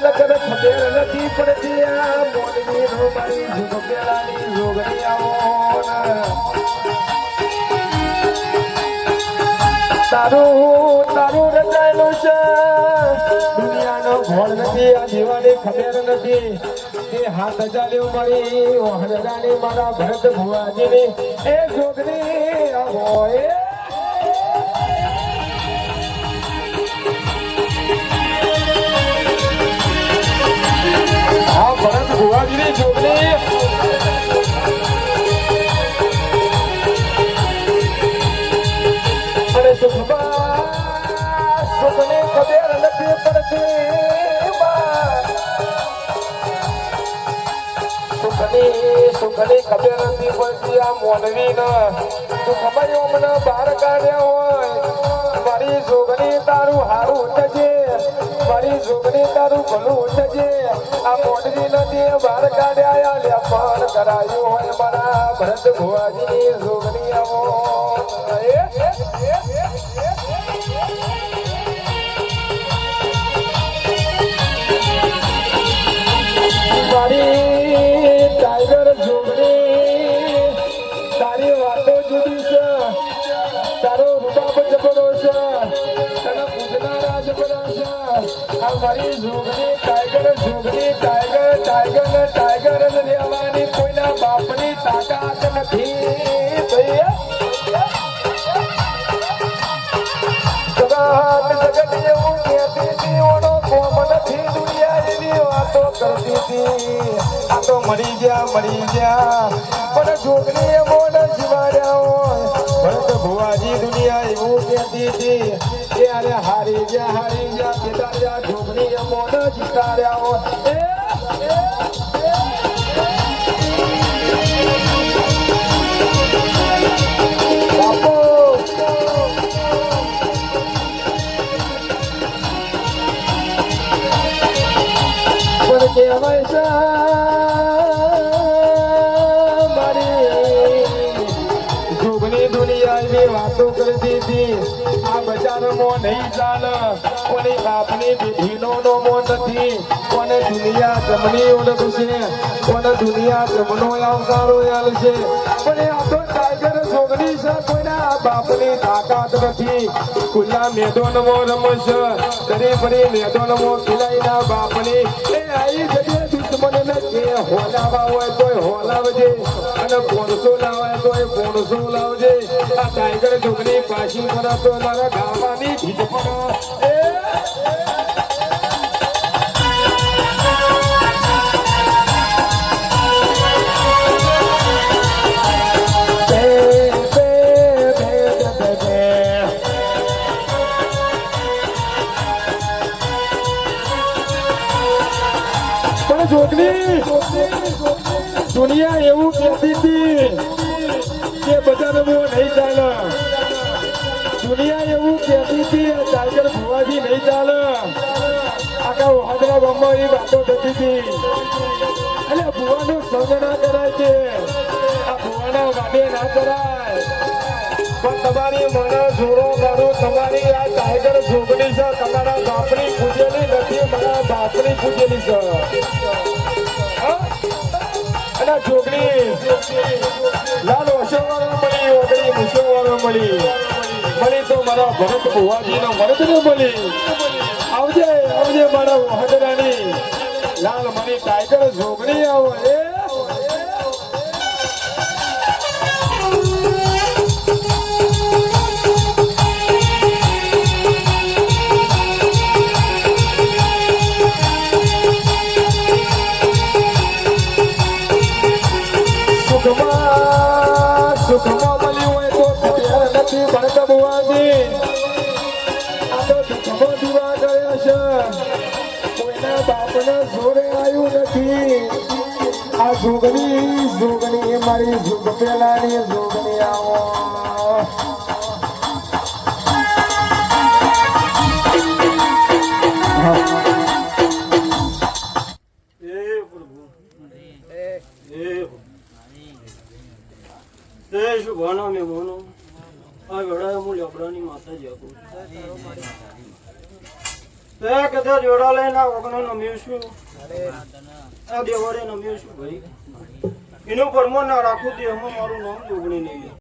નકર ખબર નથી પડતી આ મોનવી નો મારી જુગ પેલાની જોગણી આવો તારું તારું રચાયેલું છે દુનિયાનો ભોળ નથી આ જીવાની ખબર નથી એ હાથ ચાલ્યો મળી વહરાની મારા ભરત ભુવાજીની એ જોગણી આવો હા ભરત ભુવાજીની જોગણી અને સુખની ખબર નથી પડતી સુખની ખબર નથી પડતી આ મોનવી ને તું ખબર મને બહાર કાઢ્યા હોય મારી જોગણી તારું હારું ઉઠજે મારી જોગણી તારું ભલું ઉઠજે આ મોનવી નથી બહાર કાઢ્યા લેપણ કરાયું હોય મારા ભરત ભુવાજીની જોગણી આવો મારી ટાઈગર જોગણી તારી વાતો જુદી છે તારો રૂબાબ જબરો છે તને પૂજનારા જબરા છે આ મારી જોગણી ટાઈગર ટાઈગર લેવાની કોઈના બાપની તાકાત નથી જગત એવું કહેતી હતી ઓનો કોમ નથી દુનિયા એવી વાતો કરતી હતી આ તો મરી ગયા પણ જોગણી એ મોન જીવાડ્યા હોય ભરત ભુવાજી દુનિયા એવું કહેતી હતી કે અરે હારી ગયા કેદાર્યા જોગણી એ મોન જીતાડ્યા હોય કહેવાય છે મારી જોગની દુનિયાની વાતો કરતી હતી આ બજારમાં નહીં ચાલે કોની બાપની દીધીનો નોમો નથી કોને દુનિયા જમણી ઓળખશે કોને દુનિયા જમનો આવકારો યાલ છે પણ આ તો ટાઈગર જોગની છે કોઈના બાપની તાકાત નથી ખુલ્લા મેદાનમાં રમશે દરે ફરી મેદાનમાં ખિલાઈના બાપની એ આવી જગ્યાએ દુશ્મનને જે હોલાવા હોય તોય હોલાવજે અને પોણસો લાવે તોય પોણસો લાવજે આ ટાઈગર જોગની પાછી કરે તો મારા ગાવાની ભીજ પડે જોગણી દુનિયા એવું કહેતી હતી કે બજારમાં નહીં ચાલે દુનિયા એવું કહેતી હતી ટાઈગર ભુવાજી નહીં ચાલે આખા વહાદરા ગામમાં એ વાતો થતી હતી એટલે ભુવાનો સંગ ના કરાય છે આ ભુવાના વાડે ના કરાય પણ તમારી મને જોડો કરો તમારી આ ટાઈગર જોગણી છે તમારા બાપની પૂજેલી નથી મારા બાપની પૂજેલી છે અને જોગણી લાલ વસવાળો મળી ઓગળી મુસવાળો મળી તો મારા ભરત ભુવાજી નો મરદ ને મળી આવજે મારા વહદરાની લાલ મણી ટાઈગર જોગણી આવો સુખમાં મળ્યું હોય તો ખબર નથી ભરત ભુવાજી આ તો દુઃખમાં દીવા ગયા છે કોઈના બાપને જોડે આવ્યું નથી આ જોગણી મારી જુગ પેલાની જોગણી આવો શુભાના મહેમાનો આ વેળાએ હું લેબડાની માતા જાગું તે કદા જોડા લઈને આ વગનો નમ્યો છું આ દેવરે નમ્યો છું ભાઈ એનું પરમો ના રાખું તે મારું નામ જોગણી નહીં